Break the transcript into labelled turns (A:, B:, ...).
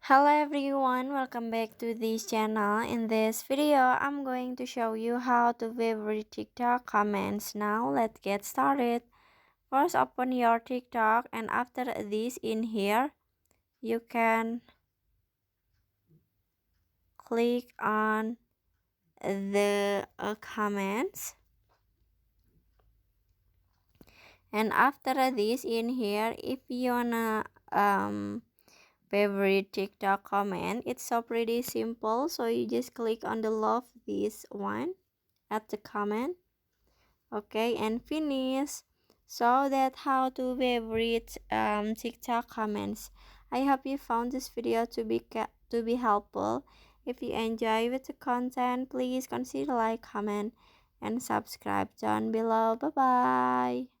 A: Hello everyone, welcome back to this channel. In this video, I'm going to show you how to favorite TikTok comments. Now let's get started. First, open your TikTok, and after this in here, you can click on the comments. And after this in here, if you wanna favorite TikTok comment, it's so pretty simple. So you just click on the love this one at the comment, okay, and finish. So that how to favorite TikTok comments. I hope you found this video to be helpful. If you enjoy with the content, please consider like, comment, and subscribe down below. Bye bye.